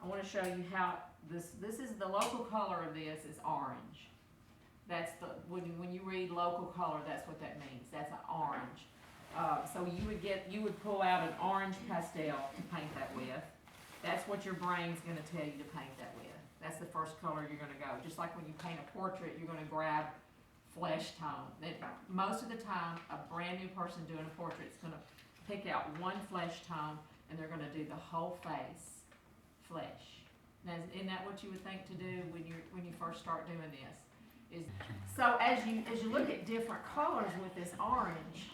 want to show you how this is the local color of this is orange. That's the, when you read local color, that's what that means. That's an orange. So you would pull out an orange pastel to paint that with. That's what your brain's going to tell you to paint that with. That's the first color you're going to go. Just like when you paint a portrait, you're going to grab flesh tone. Most of the time, a brand new person doing a portrait is going to pick out one flesh tone, and they're going to do the whole face flesh. Now, isn't that what you would think to do when you first start doing this? So as you look at different colors with this orange,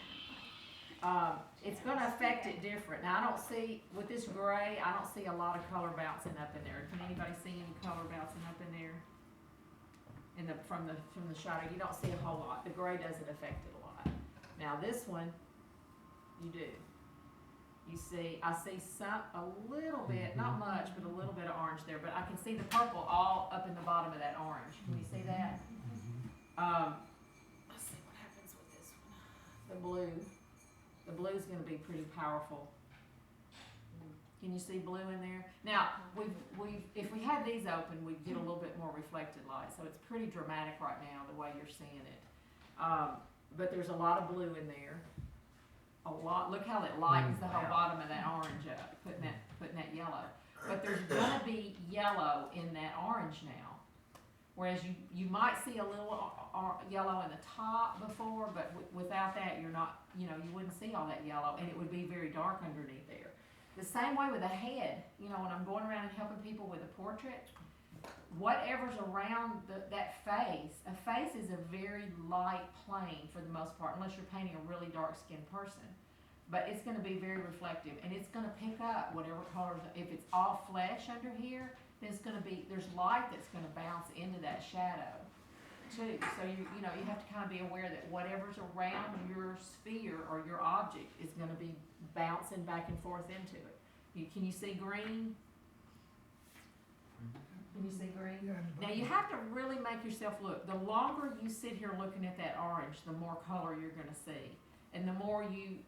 it's going to affect it different. Now I don't see, with this gray, I don't see a lot of color bouncing up in there. Can anybody see any color bouncing up in there? From the shadow, you don't see a whole lot. The gray doesn't affect it a lot. Now this one, you do. You see, I see a little bit, not much, but a little bit of orange there. But I can see the purple all up in the bottom of that orange. Can you see that? Let's see what happens with this one. The blue. The blue is going to be pretty powerful. Can you see blue in there? Now, if we had these open, we'd get a little bit more reflected light. So it's pretty dramatic right now, the way you're seeing it. But there's a lot of blue in there. A lot. Look how it lightens the whole bottom of that orange up, putting that yellow. But there's going to be yellow in that orange now. Whereas you might see a little yellow in the top before, but without that, you're not, you wouldn't see all that yellow, and it would be very dark underneath there. The same way with a head. When I'm going around and helping people with a portrait, whatever's around that face, a face is a very light plane for the most part, unless you're painting a really dark-skinned person. But it's going to be very reflective, and it's going to pick up whatever colors. If it's all flesh under here, then there's light that's going to bounce into that shadow too. So you have to kind of be aware that whatever's around your sphere or your object is going to be bouncing back and forth into it. Can you see green? Can you see green? Yeah. Now you have to really make yourself look. The longer you sit here looking at that orange, the more color you're going to see, and the more you.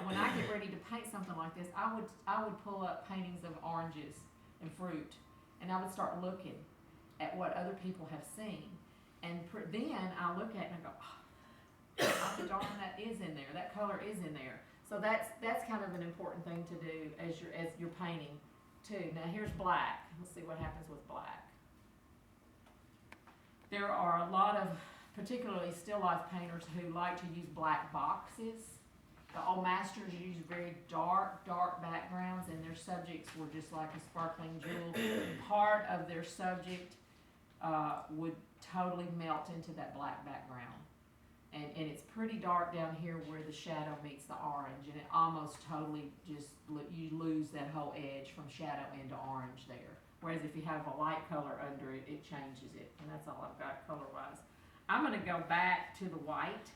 When I get ready to paint something like this, I would pull up paintings of oranges and fruit, and I would start looking at what other people have seen, and then I look at it and I go, oh, darn, that is in there. That color is in there. So that's kind of an important thing to do as you're painting too. Now here's black. Let's see what happens with black. There are a lot of particularly still life painters who like to use black boxes. The old masters use very dark backgrounds, and their subjects were just like a sparkling jewel. Part of their subject would totally melt into that black background. And it's pretty dark down here where the shadow meets the orange, and it almost totally you lose that whole edge from shadow into orange there. Whereas if you have a light color under it, it changes it. And that's all I've got color-wise. I'm going to go back to the white.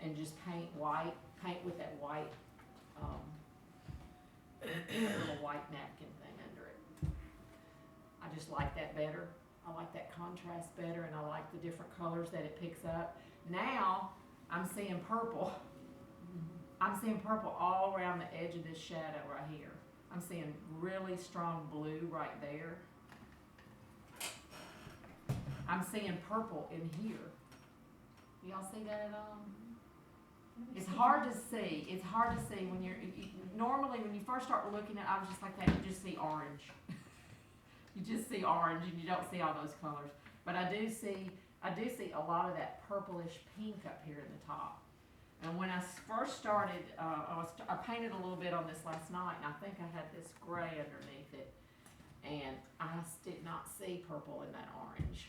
And just paint with that white, little white napkin thing under it. I just like that better. I like that contrast better, and I like the different colors that it picks up. Now, I'm seeing purple. I'm seeing purple all around the edge of this shadow right here. I'm seeing really strong blue right there. I'm seeing purple in here. Y'all see that at all? It's hard to see. It's hard to see when normally when you first start looking at objects like that, you just see orange. You just see orange, and you don't see all those colors. But I do see a lot of that purplish pink up here in the top. And when I first started, I painted a little bit on this last night, and I think I had this gray underneath it, and I did not see purple in that orange.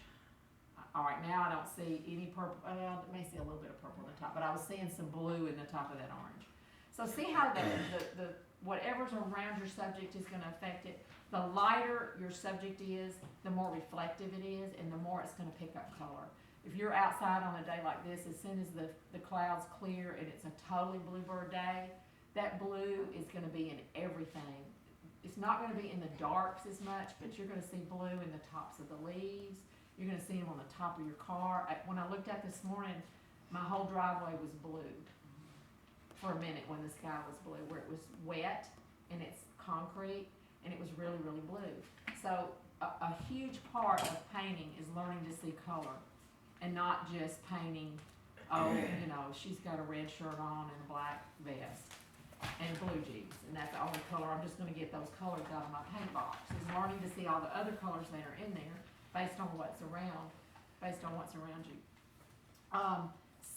All right, now I don't see any purple. I may see a little bit of purple in the top, but I was seeing some blue in the top of that orange. So see how the whatever's around your subject is going to affect it. The lighter your subject is, the more reflective it is, and the more it's going to pick up color. If you're outside on a day like this, as soon as the clouds clear and it's a totally bluebird day, that blue is going to be in everything. It's not going to be in the darks as much, but you're going to see blue in the tops of the leaves. You're going to see them on the top of your car. When I looked at this morning, my whole driveway was blue for a minute when the sky was blue, where it was wet and it's concrete. and it was really, really blue. So a huge part of painting is learning to see color and not just painting, oh, you know, she's got a red shirt on and a black vest and blue jeans, and that's the only color. I'm just gonna get those colors out of my paint box. Is learning to see all the other colors that are in there based on what's around you.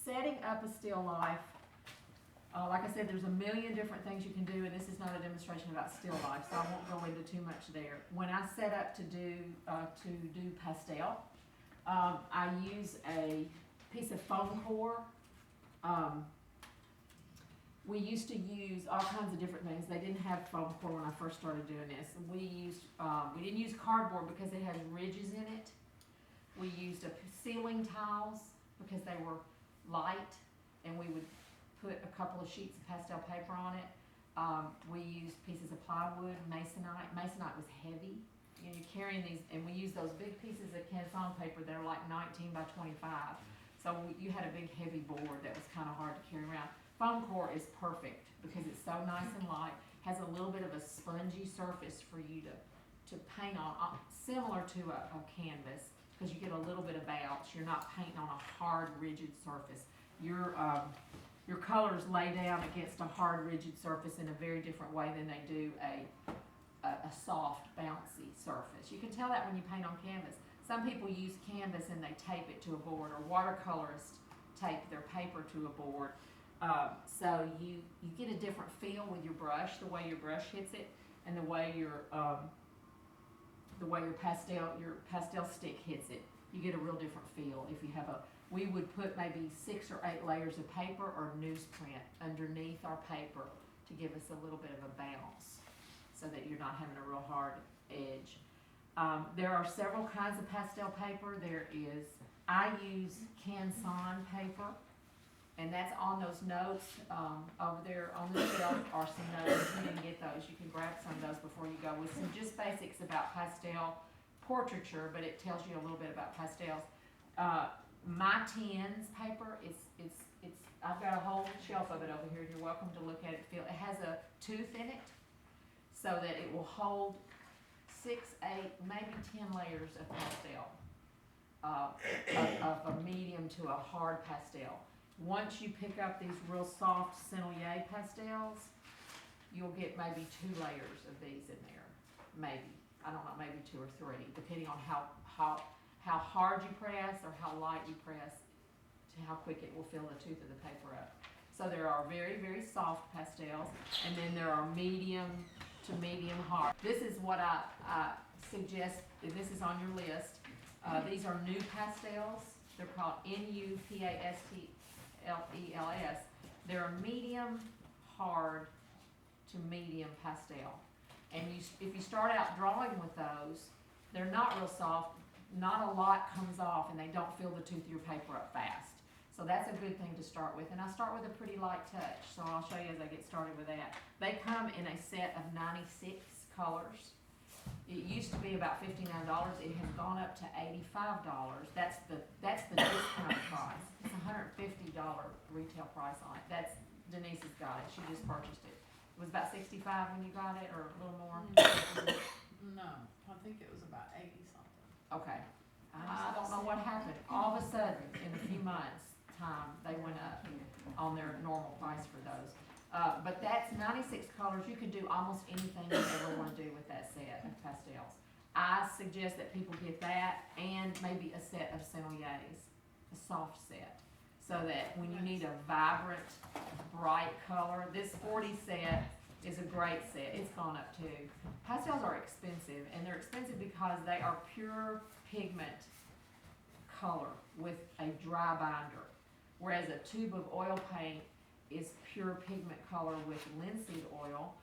Setting up a still life, like I said, there's a million different things you can do, and this is not a demonstration about still life, so I won't go into too much there. When I set up to do pastel, I use a piece of foam core. We used to use all kinds of different things. They didn't have foam core when I first started doing this. We didn't use cardboard because it has ridges in it. We used ceiling tiles because they were light, and we would put a couple of sheets of pastel paper on it. We used pieces of plywood, masonite. Masonite was heavy. You know, you're carrying these, and we used those big pieces of canson paper that are like 19 by 25. So you had a big heavy board that was kind of hard to carry around. Foam core is perfect because it's so nice and light, has a little bit of a spongy surface for you to paint on, similar to a canvas, because you get a little bit of bounce. You're not painting on a hard, rigid surface. Your colors lay down against a hard, rigid surface in a very different way than they do a soft, bouncy surface. You can tell that when you paint on canvas. Some people use canvas and they tape it to a board, or watercolorists tape their paper to a board. So you get a different feel with your brush, the way your brush hits it, and the way your pastel stick hits it. You get a real different feel if you have we would put maybe 6 or 8 layers of paper or newsprint underneath our paper to give us a little bit of a bounce so that you're not having a real hard edge. There are several kinds of pastel paper. I use canson paper, and that's on those notes over there on the shelf are some notes. If you didn't get those, you can grab some of those before you go, with some just basics about pastel portraiture, but it tells you a little bit about pastels. My Tins paper, I've got a whole shelf of it over here. You're welcome to look at it. It has a tooth in it so that it will hold 6, 8, maybe 10 layers of pastel, of a medium to a hard pastel. Once you pick up these real soft Sennelier pastels, you'll get maybe 2 layers of these in there. Maybe. I don't know, maybe 2 or 3, depending on how hard you press or how light you press, to how quick it will fill the tooth of the paper up. So there are very, very soft pastels, and then there are medium to medium hard. This is what I suggest, and this is on your list. These are new pastels. They're called NUPASTELES. They're medium hard to medium pastel. And if you start out drawing with those, they're not real soft. Not a lot comes off, and they don't fill the tooth of your paper up fast. So that's a good thing to start with. And I start with a pretty light touch, so I'll show you as I get started with that. They come in a set of 96 colors. It used to be about $59. It has gone up to $85. That's the discount price. It's $150 retail price on it. Denise has got it. She just purchased it. It was about $65 when you got it, or a little more? No, I think it was about 80 something. Okay. I don't know what happened. All of a sudden, in a few months' time, they went up on their normal price for those. But that's 96 colors. You can do almost anything you ever want to do with that set of pastels. I suggest that people get that, and maybe a set of Senneliers, a soft set, so that when you need a vibrant, bright color, this 40 set is a great set. It's gone up too. Pastels are expensive, and they're expensive because they are pure pigment color with a dry binder, whereas a tube of oil paint is pure pigment color with linseed oil.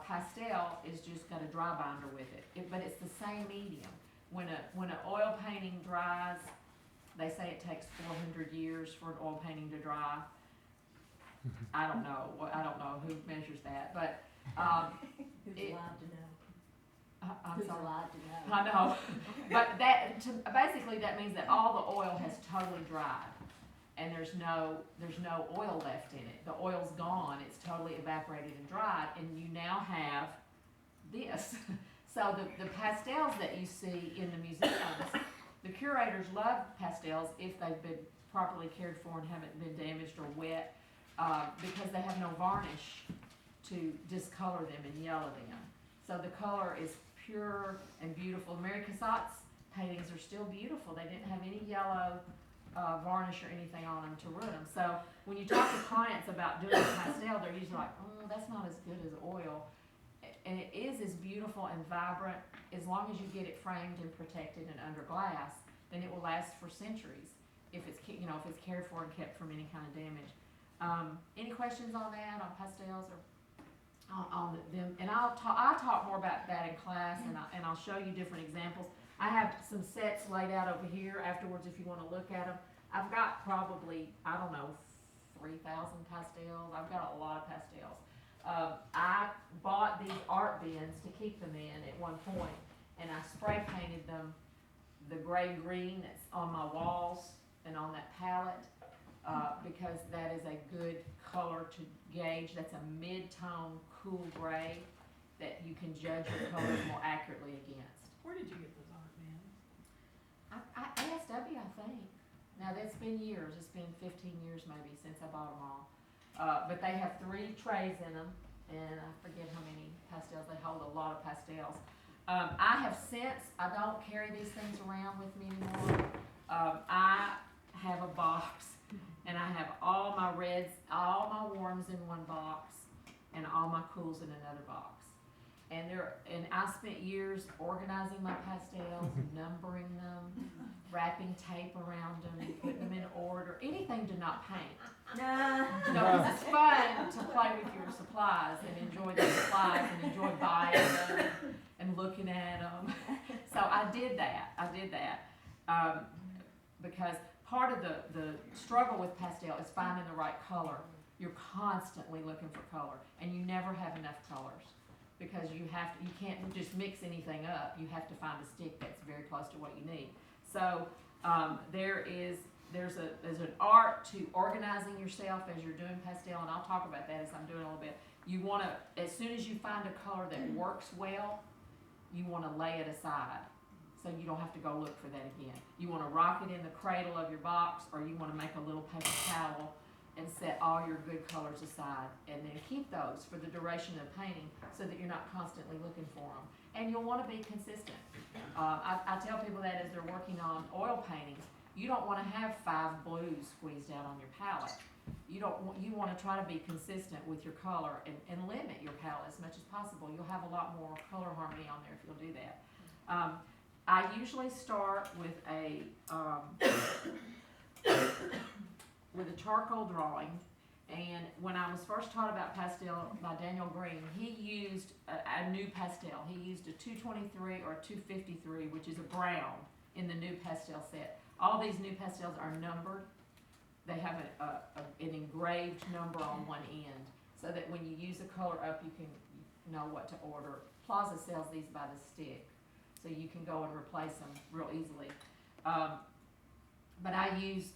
Pastel is just got a dry binder with it, but it's the same medium. When an oil painting dries, they say it takes 400 years for an oil painting to dry. I don't know who measures that, but Who's allowed to know? I'm Who's sorry. allowed to know? I know, but basically that means that all the oil has totally dried, and there's no oil left in it. The oil's gone; it's totally evaporated and dried, and you now have this. So the pastels that you see in the museums, the curators love pastels if they've been properly cared for and haven't been damaged or wet, because they have no varnish to discolor them and yellow them. So the color is pure and beautiful. Mary Cassatt's paintings are still beautiful. They didn't have any yellow varnish or anything on them to ruin them. So when you talk to clients about doing a pastel, they're usually like, oh, that's not as good as oil. And it is as beautiful and vibrant as long as you get it framed and protected and under glass. Then it will last for centuries if it's if it's cared for and kept from any kind of damage. Any questions on that, on pastels or on them? And I'll talk more about that in class, and I'll show you different examples. I have some sets laid out over here afterwards if you want to look at them. I've got probably, I don't know, 3,000 pastels. I've got a lot of pastels. I bought these art bins to keep them in at one point, and I spray painted them the gray-green that's on my walls and on that palette, because that is a good color to gauge. That's a mid-tone, cool gray that you can judge your colors more accurately against. Where did you get those art bins? ASW, I think. Now, that's been years. It's been 15 years maybe since I bought them all. But they have 3 trays in them, and I forget how many pastels. They hold a lot of pastels. I have since, I don't carry these things around with me anymore. I have a box, and I have all my reds, all my warms in one box, and all my cools in another box. And I spent years organizing my pastels, numbering them, wrapping tape around them, putting them in order. Anything to not paint. No. No, 'cause it's fun to play with your supplies and enjoy the supplies and enjoy buying them and looking at them. So I did that. Because part of the struggle with pastel is finding the right color. You're constantly looking for color, and you never have enough colors. Because you can't just mix anything up. You have to find a stick that's very close to what you need. So there's an art to organizing yourself as you're doing pastel, and I'll talk about that as I'm doing a little bit. You want to, as soon as you find a color that works well, you want to lay it aside, so you don't have to go look for that again. You want to rock it in the cradle of your box, or you want to make a little paper towel and set all your good colors aside, and then keep those for the duration of painting so that you're not constantly looking for them. And you'll want to be consistent. I tell people that as they're working on oil paintings, you don't want to have 5 blues squeezed out on your palette. You want to try to be consistent with your color and limit your palette as much as possible. You'll have a lot more color harmony on there if you'll do that. I usually start with a charcoal drawing, and when I was first taught about pastel by Daniel Green, he used a new pastel. He used a 223 or a 253, which is a brown in the new pastel set. All these new pastels are numbered. They have an engraved number on one end, so that when you use a color up, you can know what to order. Plaza sells these by the stick, so you can go and replace them real easily. But I used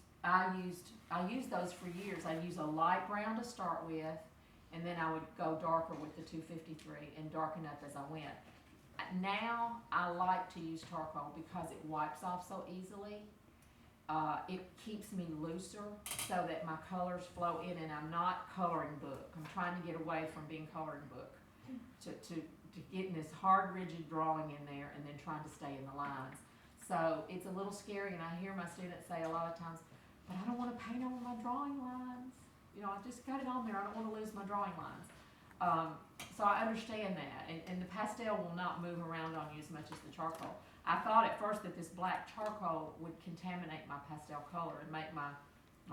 those for years. I use a light brown to start with, and then I would go darker with the 253 and darken up as I went. Now I like to use charcoal because it wipes off so easily. It keeps me looser so that my colors flow in, and I'm not coloring book. I'm trying to get away from being coloring book to getting this hard, rigid drawing in there and then trying to stay in the lines. So it's a little scary, and I hear my students say a lot of times, but I don't want to paint over my drawing lines. I just got it on there. I don't want to lose my drawing lines. So I understand that, and the pastel will not move around on you as much as the charcoal. I thought at first that this black charcoal would contaminate my pastel color and make my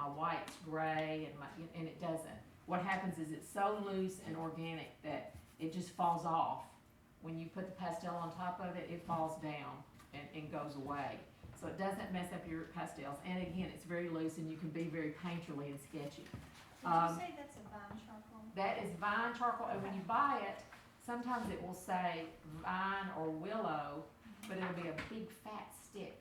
whites gray, and it doesn't. What happens is it's so loose and organic that it just falls off. When you put the pastel on top of it, it falls down and goes away. So it doesn't mess up your pastels. And again, it's very loose, and you can be very painterly and sketchy. Did you say that's a vine charcoal? That is vine charcoal, and when you buy it, sometimes it will say vine or willow, but it'll be a big fat stick.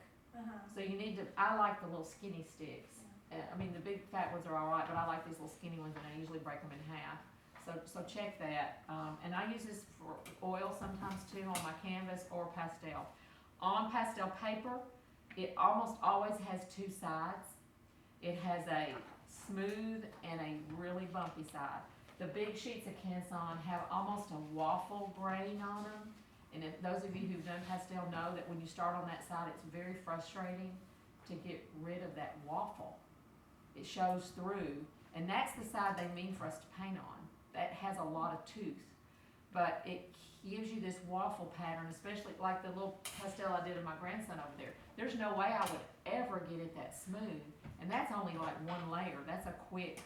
So you need to, I like the little skinny sticks. I mean, the big fat ones are all right, but I like these little skinny ones, and I usually break them in half So check that. And I use this for oil sometimes too on my canvas or pastel. On pastel paper, it almost always has two sides. It has a smooth and a really bumpy side. The big sheets of Canson have almost a waffle grain on them. And if those of you who've done pastel know that when you start on that side, it's very frustrating to get rid of that waffle. It shows through, and that's the side they mean for us to paint on. That has a lot of tooth, but it gives you this waffle pattern, especially like the little pastel I did of my grandson over there. There's no way I would ever get it that smooth, and that's only like one layer. That's a quick,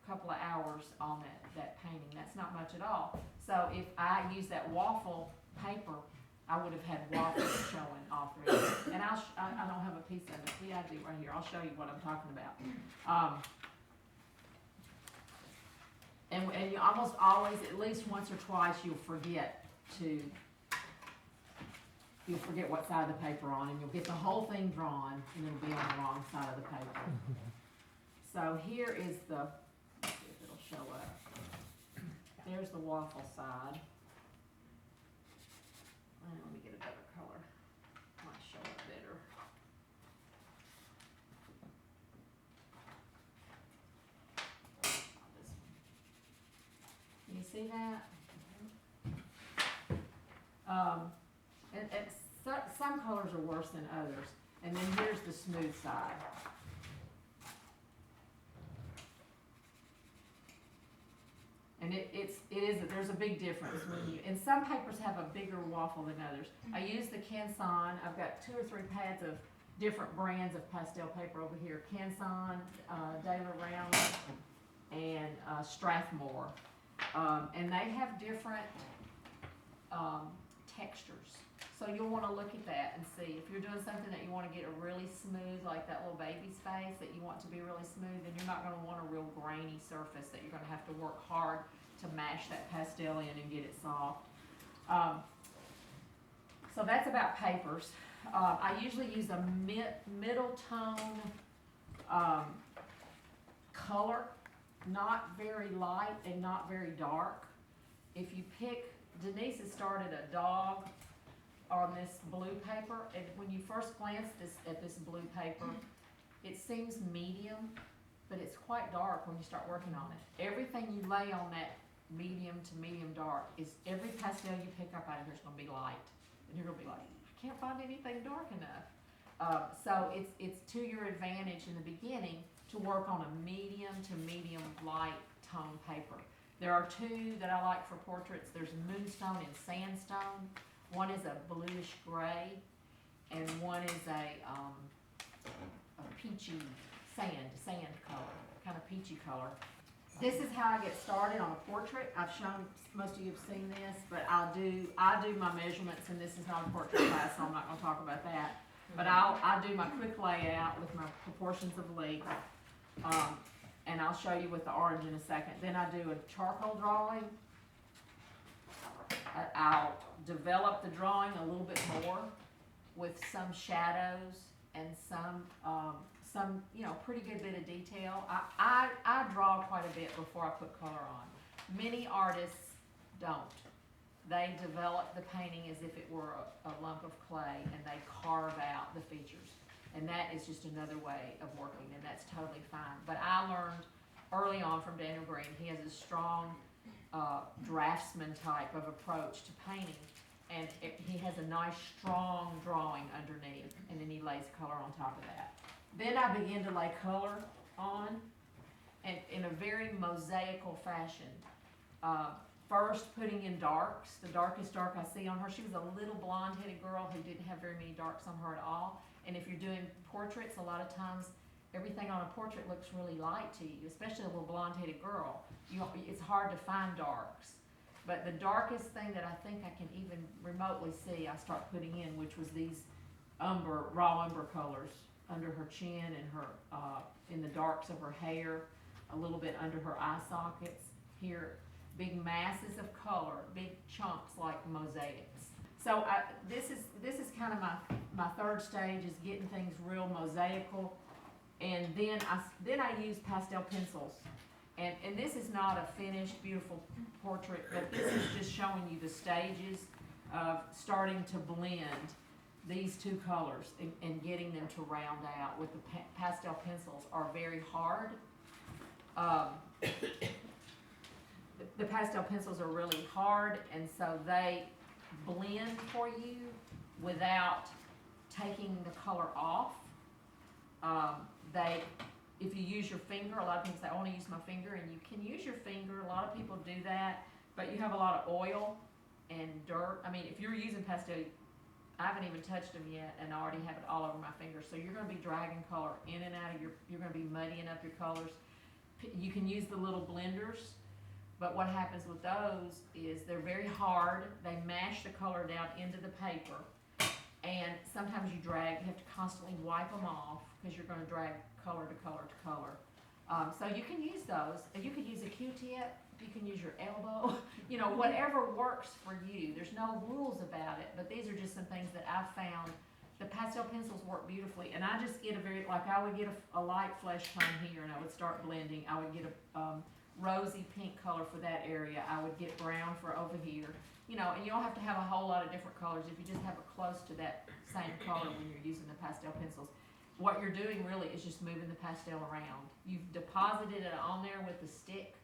couple of hours on that painting. That's not much at all. So if I use that waffle paper, I would have had waffles showing all through it. And I don't have a piece of it. Yeah, I do right here. I'll show you what I'm talking about. And you almost always, at least once or twice, you'll forget what side of the paper on, and you'll get the whole thing drawn, and it'll be on the wrong side of the paper. So here is the, let's see if it'll show up. There's the waffle side. Let me get a better color. Might show up better. Can you see that? Some colors are worse than others. And then here's the smooth side. And there's a big difference and some papers have a bigger waffle than others. I use the Canson. I've got 2 or 3 pads of different brands of pastel paper over here. Canson, De La Round, and Strathmore. And they have different textures. So you'll want to look at that and see. If you're doing something that you want to get a really smooth, like that little baby's face that you want to be really smooth, then you're not going to want a real grainy surface that you're going to have to work hard to mash that pastel in and get it soft. So that's about papers. I usually use a middle tone color, not very light and not very dark. If you pick, Denise has started a dog on this blue paper, and when you first glance at this blue paper, it seems medium, but it's quite dark when you start working on it. Everything you lay on that medium to medium dark is every pastel you pick up out of here is going to be light, and you're going to be like, I can't find anything dark enough. So it's to your advantage in the beginning to work on a medium to medium light tone paper. There are 2 that I like for portraits. There's Moonstone and Sandstone. One is a bluish gray, and one is a peachy sand color, kind of peachy color. This is how I get started on a portrait. I've shown, most of you have seen this, but I do my measurements, and this is not a portrait class, so I'm not going to talk about that. But I do my quick layout with my proportions of length, and I'll show you with the orange in a second. Then I do a charcoal drawing. I'll develop the drawing a little bit more with some shadows and some pretty good bit of detail. I draw quite a bit before I put color on. Many artists don't. They develop the painting as if it were a lump of clay, and they carve out the features. And that is just another way of working, and that's totally fine. But I learned early on from Daniel Green. He has a strong draftsman type of approach to painting, and he has a nice strong drawing underneath, and then he lays color on top of that. Then I begin to lay color on, and in a very mosaical fashion. First putting in darks, the darkest dark I see on her. She was a little blonde-headed girl who didn't have very many darks on her at all. And if you're doing portraits, a lot of times everything on a portrait looks really light to you, especially a little blonde-headed girl. It's hard to find darks. But the darkest thing that I think I can even remotely see, I start putting in, which was these raw umber colors under her chin and her in the darks of her hair, a little bit under her eye sockets. Here, big masses of color, big chunks like mosaics. So this is kind of my third stage, is getting things real mosaical, and then I use pastel pencils And this is not a finished, beautiful portrait, but this is just showing you the stages of starting to blend these two colors and getting them to round out with the pastel pencils are very hard. The pastel pencils are really hard, and so they blend for you without taking the color off. If you use your finger, a lot of people say, I want to use my finger, and you can use your finger. A lot of people do that, but you have a lot of oil and dirt. I mean, if you're using pastel, I haven't even touched them yet, and I already have it all over my fingers. So you're going to be dragging color in and out of you're going to be muddying up your colors. You can use the little blenders, but what happens with those is they're very hard. They mash the color down into the paper, and sometimes you have to constantly wipe them off because you're going to drag color to color to color. So you can use those. You could use a Q-tip. You can use your elbow. You know, whatever works for you. There's no rules about it, but these are just some things that I've found. The pastel pencils work beautifully, and I just get I would get a light flesh tone here, and I would start blending. I would get a rosy pink color for that area. I would get brown for over here. You know, and you don't have to have a whole lot of different colors if you just have it close to that same color when you're using the pastel pencils. What you're doing really is just moving the pastel around. You've deposited it on there with the stick,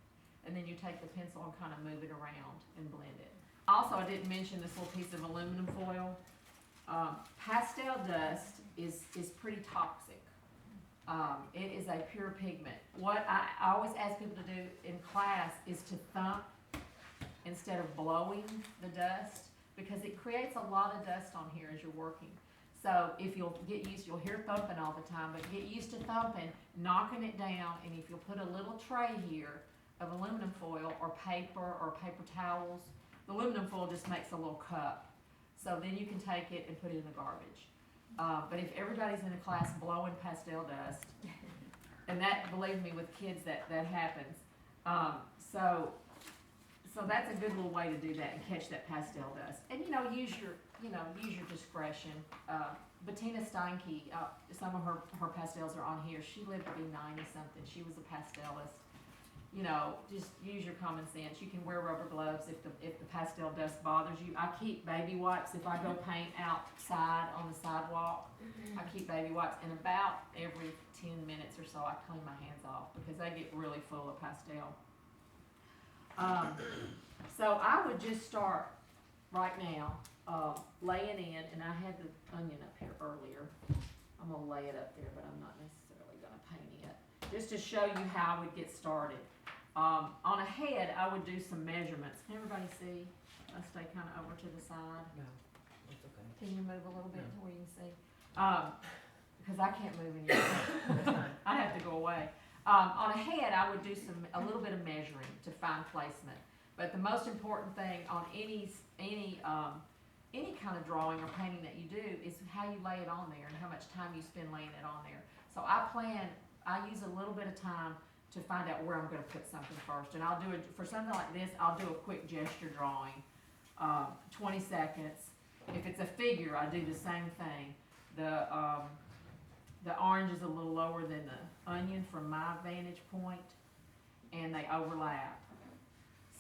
and then you take the pencil and kind of move it around and blend it. Also, I didn't mention this little piece of aluminum foil. Pastel dust is pretty toxic. It is a pure pigment. What I always ask people to do in class is to thump instead of blowing the dust, because it creates a lot of dust on here as you're working. So if you'll get used, you'll hear thumping all the time, but get used to thumping, knocking it down, and if you'll put a little tray here of aluminum foil or paper towels, the aluminum foil just makes a little cup. So then you can take it and put it in the garbage. But if everybody's in a class blowing pastel dust, and that, believe me, with kids that happens. So that's a good little way to do that and catch that pastel dust. And use your discretion. Bettina Steinke, some of her pastels are on here. She lived to be 90 something. She was a pastelist. Just use your common sense. You can wear rubber gloves if the pastel dust bothers you. I keep baby wipes if I go paint outside on the sidewalk. I keep baby wipes, and about every 10 minutes or so I clean my hands off because they get really full of pastel. So I would just start right now laying in, and I had the onion up here earlier. I'm going to lay it up there, but I'm not necessarily going to paint it. Just to show you how I would get started. On a head, I would do some measurements. Can everybody see? I'll stay kind of over to the side. No, it's okay. Can you move a little bit to where you can see? Because I can't move anymore. I have to go away. On a head, I would do a little bit of measuring to find placement. But the most important thing on any kind of drawing or painting that you do is how you lay it on there and how much time you spend laying it on there. So I use a little bit of time to find out where I'm going to put something first. And I'll do it for something like this. I'll do a quick gesture drawing, 20 seconds. If it's a figure, I do the same thing. The orange is a little lower than the onion from my vantage point, and they overlap.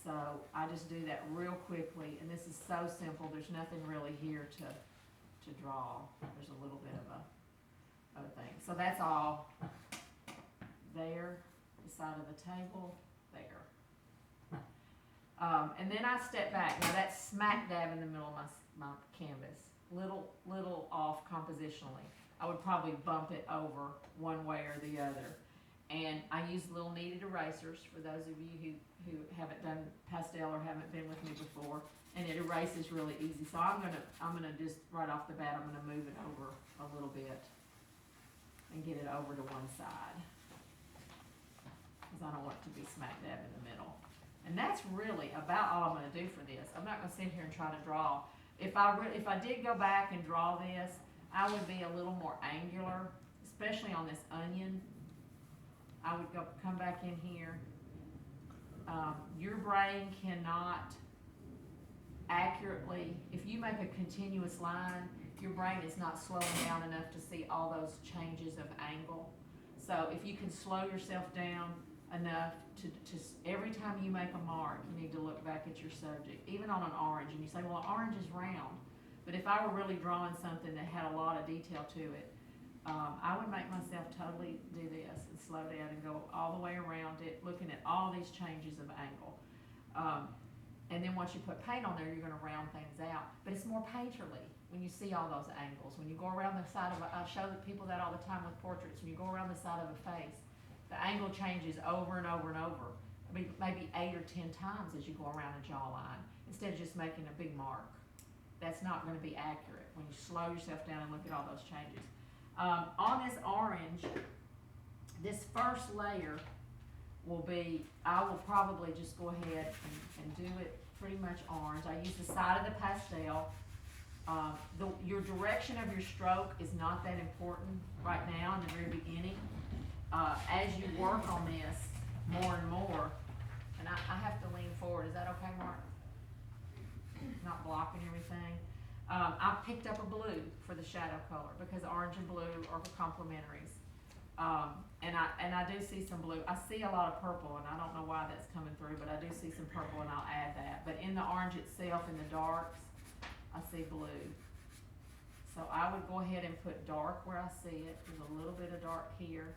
So I just do that real quickly, and this is so simple. There's nothing really here to draw. There's a little bit of a thing. So that's all there, the side of the table, there. And then I step back. Now that's smack dab in the middle of my canvas. Little off compositionally. I would probably bump it over one way or the other. And I use little kneaded erasers for those of you who haven't done pastel or haven't been with me before. And it erases really easy. So I'm gonna just right off the bat, I'm gonna move it over a little bit and get it over to one side, because I don't want it to be smack dab in the middle. And that's really about all I'm gonna do for this. I'm not gonna sit here and try to draw. If I did go back and draw this, I would be a little more angular, especially on this onion. I would come back in here. Your brain cannot accurately, if you make a continuous line, your brain is not slowing down enough to see all those changes of angle. So if you can slow yourself down enough every time you make a mark, you need to look back at your subject, even on an orange, and you say, well, an orange is round. But if I were really drawing something that had a lot of detail to it, I would make myself totally do this and slow down and go all the way around it, looking at all these changes of angle. And then once you put paint on there, you're gonna round things out. But it's more painterly when you see all those angles. When you go around the side of I show people that all the time with portraits. When you go around the side of a face, the angle changes over and over and over. I mean, maybe 8 or 10 times as you go around a jawline, instead of just making a big mark. That's not gonna be accurate when you slow yourself down and look at all those changes. On this orange, this first layer will be, I will probably just go ahead and do it pretty much orange. I use the side of the pastel. Your direction of your stroke is not that important right now in the very beginning. As you work on this more and more, and I have to lean forward, is that okay, Mark? Not blocking everything. I picked up a blue for the shadow color because orange and blue are complementaries. And I do see some blue. I see a lot of purple, and I don't know why that's coming through, but I do see some purple, and I'll add that. But in the orange itself, in the darks, I see blue. So I would go ahead and put dark where I see it. There's a little bit of dark here.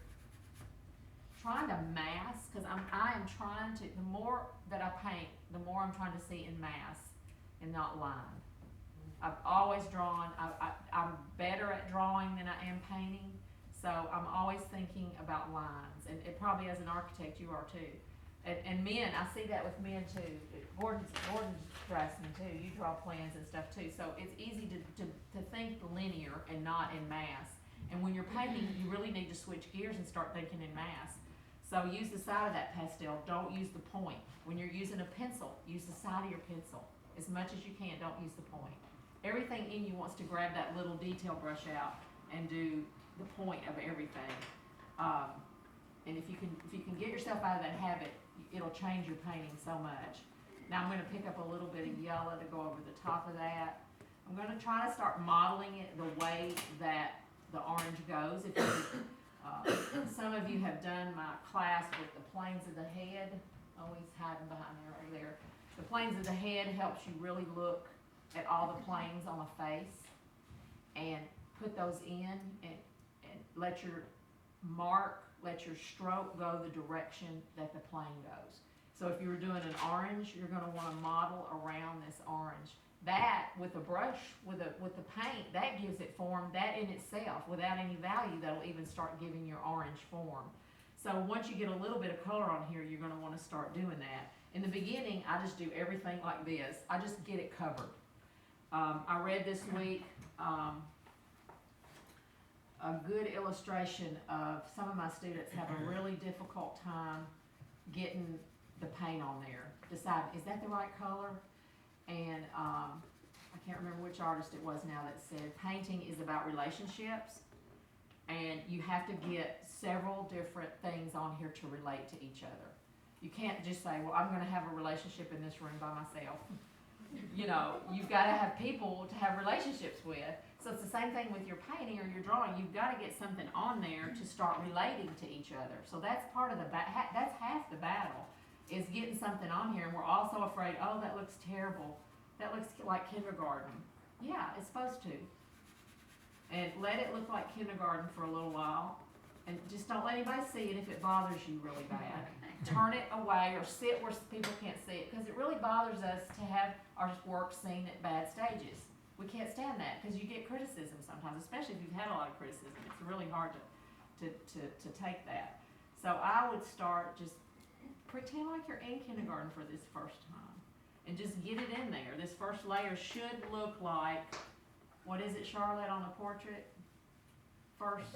Trying to mask, because I am trying to, the more that I paint, the more I'm trying to see in mass and not line. I've always drawn, I'm better at drawing than I am painting, so I'm always thinking about lines, and it probably as an architect you are too. And men, I see that with men too. Gordon's draftsman too, you draw plans and stuff too, so it's easy to think linear and not in mass. And when you're painting, you really need to switch gears and start thinking in mass. So use the side of that pastel, don't use the point. When you're using a pencil, use the side of your pencil. As much as you can, don't use the point. Everything in you wants to grab that little detail brush out and do the point of everything. And if you can get yourself out of that habit, it'll change your painting so much. Now I'm gonna pick up a little bit of yellow to go over the top of that. I'm gonna try to start modeling it the way that the orange goes. If you, some of you have done my class with the planes of the head. Oh, he's hiding behind there over there. The planes of the head helps you really look at all the planes on a face and put those in and let your mark, let your stroke go the direction that the plane goes. So if you were doing an orange, you're gonna wanna model around this orange. That, with a brush, with the paint, that gives it form, that in itself, without any value, that'll even start giving your orange form. So once you get a little bit of color on here, you're gonna wanna start doing that. In the beginning, I just do everything like this. I just get it covered. I read this week a good illustration of some of my students have a really difficult time getting the paint on there. Decide, is that the right color? And I can't remember which artist it was now that said painting is about relationships, and you have to get several different things on here to relate to each other. You can't just say, well, I'm gonna have a relationship in this room by myself. You know, you've gotta have people to have relationships with. So it's the same thing with your painting or your drawing. You've gotta get something on there to start relating to each other. So that's part of that's half the battle, is getting something on here. And we're also afraid, oh, that looks terrible. That looks like kindergarten. Yeah, it's supposed to. And let it look like kindergarten for a little while. And just don't let anybody see it if it bothers you really bad. Turn it away or sit where people can't see it, because it really bothers us to have our work seen at bad stages. We can't stand that because you get criticism sometimes, especially if you've had a lot of criticism. It's really hard to take that. So I would start just pretend like you're in kindergarten for this first time and just get it in there. This first layer should look like, what is it, Charlotte, on the portrait? First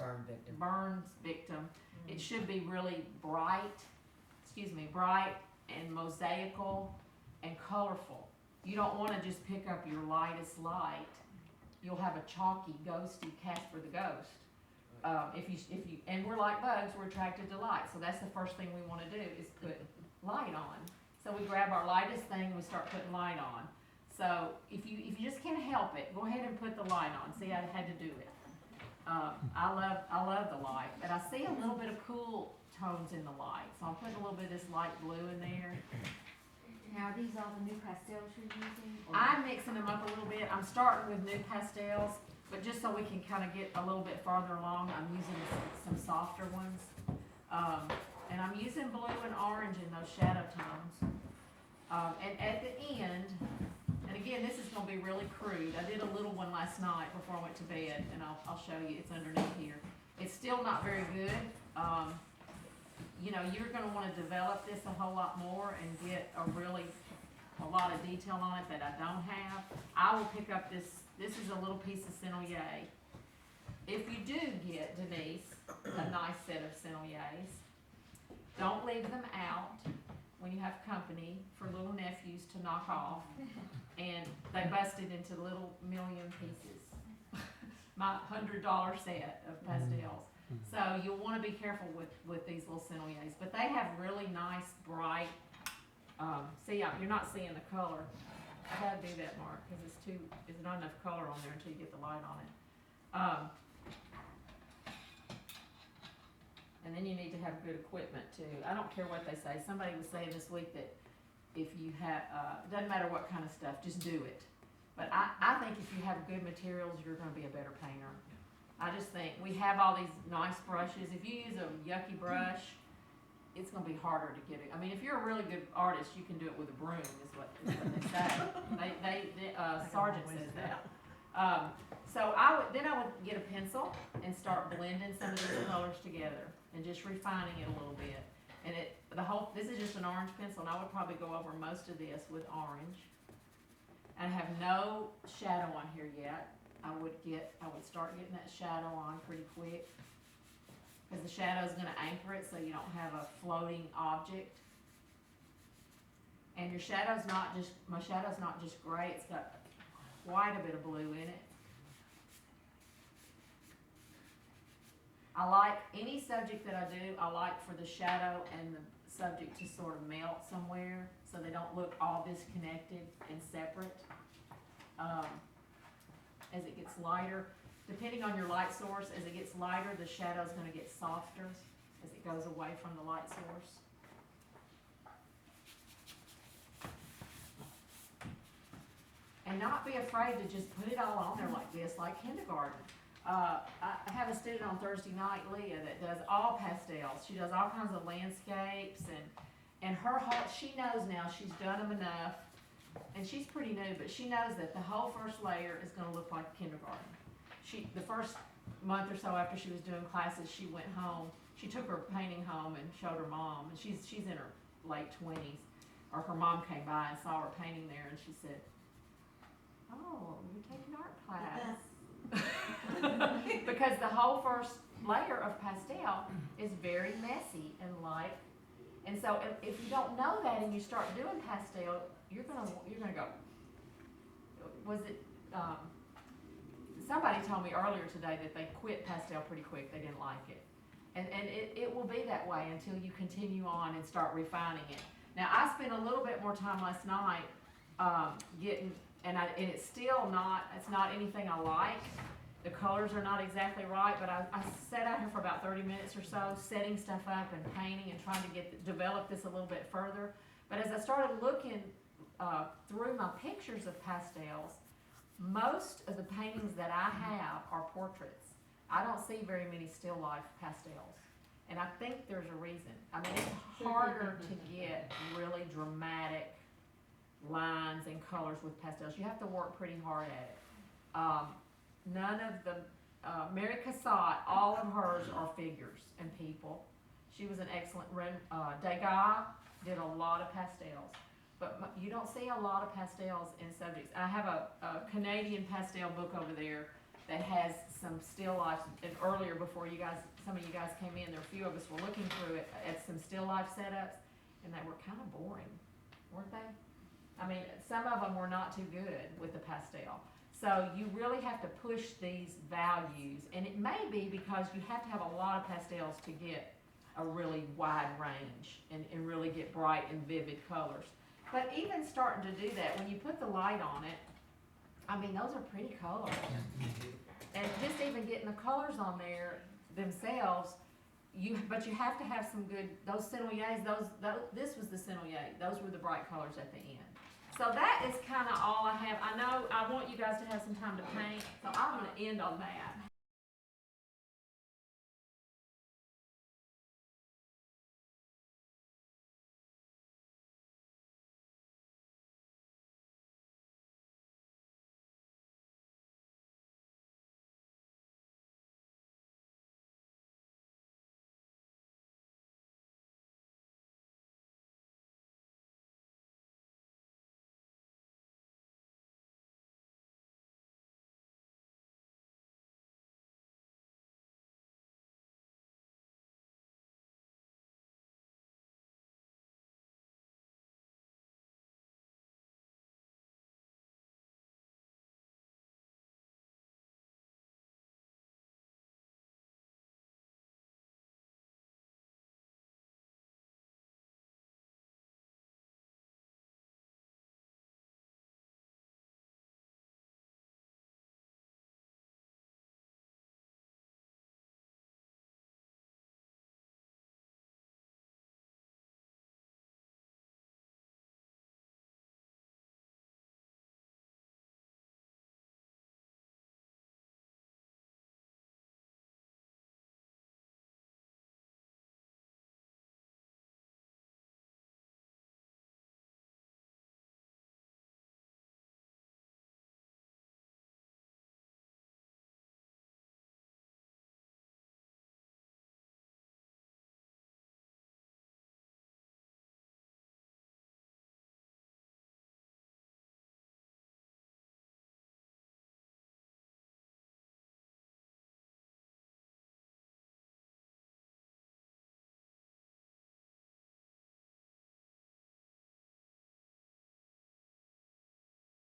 burns victim. It should be really bright and mosaical and colorful. You don't want to just pick up your lightest light. You'll have a chalky, ghosty Casper the Ghost. And we're like bugs, we're attracted to light. So that's the first thing we want to do is put light on. So we grab our lightest thing and we start putting light on. So if you just can't help it, go ahead and put the light on. See, I had to do it. I love the light, but I see a little bit of cool tones in the light, so I'm putting a little bit of this light blue in there. Now, are these all the new pastels you're using? I'm mixing them up a little bit. I'm starting with new pastels, but just so we can kind of get a little bit farther along, I'm using some softer ones. And I'm using blue and orange in those shadow tones. And at the end, and again, this is gonna be really crude. I did a little one last night before I went to bed, and I'll show you, it's underneath here. It's still not very good. You know, you're gonna wanna develop this a whole lot more and get a lot of detail on it that I don't have. I will pick up this is a little piece of sennelier. If you do get, Denise, a nice set of senneliers, don't leave them out when you have company for little nephews to knock off. And they busted into little million pieces. My $100 set of pastels. So you'll want to be careful with these little senneliers. But they have really nice, bright, see, you're not seeing the color. I gotta do that, Mark, because there's not enough color on there until you get the light on it. And then you need to have good equipment too. I don't care what they say. Somebody was saying this week that if you have, it doesn't matter what kind of stuff, just do it. But I think if you have good materials, you're gonna be a better painter. I just think, we have all these nice brushes. If you use a yucky brush, it's gonna be harder to get it. I mean, if you're a really good artist, you can do it with a broom, is what they say. Sergeant says that. So I would get a pencil and start blending some of these colors together and just refining it a little bit. And this is just an orange pencil, and I would probably go over most of this with orange. I have no shadow on here yet. I would start getting that shadow on pretty quick, because the shadow is going to anchor it so you don't have a floating object. And your shadow's my shadow's not just gray, it's got quite a bit of blue in it. I like any subject that I do, I like for the shadow and the subject to sort of melt somewhere so they don't look all disconnected and separate. As it gets lighter, depending on your light source, as it gets lighter, the shadow's gonna get softer as it goes away from the light source. And not be afraid to just put it all on there like this, like kindergarten. I have a student on Thursday night, Leah, that does all pastels. She does all kinds of landscapes, and she knows now, she's done them enough, and she's pretty new, but she knows that the whole first layer is gonna look like kindergarten. The first month or so after she was doing classes, she went home. She took her painting home and showed her mom, and she's in her late 20s, or her mom came by and saw her painting there, and she said, "Oh, you're taking art class." Because the whole first layer of pastel is very messy and light, and so if you don't know that and you start doing pastel, you're gonna go, was it, somebody told me earlier today that they quit pastel pretty quick, they didn't like it. And it will be that way until you continue on and start refining it. Now, I spent a little bit more time last night and it's still not anything I like. The colors are not exactly right, but I sat out here for about 30 minutes or so, setting stuff up and painting and trying to develop this a little bit further. But as I started looking through my pictures of pastels, most of the paintings that I have are portraits. I don't see very many still life pastels. And I think there's a reason. I mean, it's harder to get really dramatic lines and colors with pastels. You have to work pretty hard at it. None of the, Mary Cassatt, all of hers are figures and people. She was an excellent, Degas did a lot of pastels. But you don't see a lot of pastels in subjects. I have a Canadian pastel book over there that has some still life, and earlier before some of you guys came in, there were a few of us were looking through it at some still life setups, and they were kind of boring, weren't they? I mean, some of them were not too good with the pastel. So you really have to push these values, and it may be because you have to have a lot of pastels to get a really wide range and really get bright and vivid colors. But even starting to do that, when you put the light on it, I mean, those are pretty colors. And just even getting the colors on there themselves, but you have to have some good, those senoyers, this was the senoyer, those were the bright colors at the end. So that is kinda all I have. I know, I want you guys to have some time to paint, so I'm gonna end on that.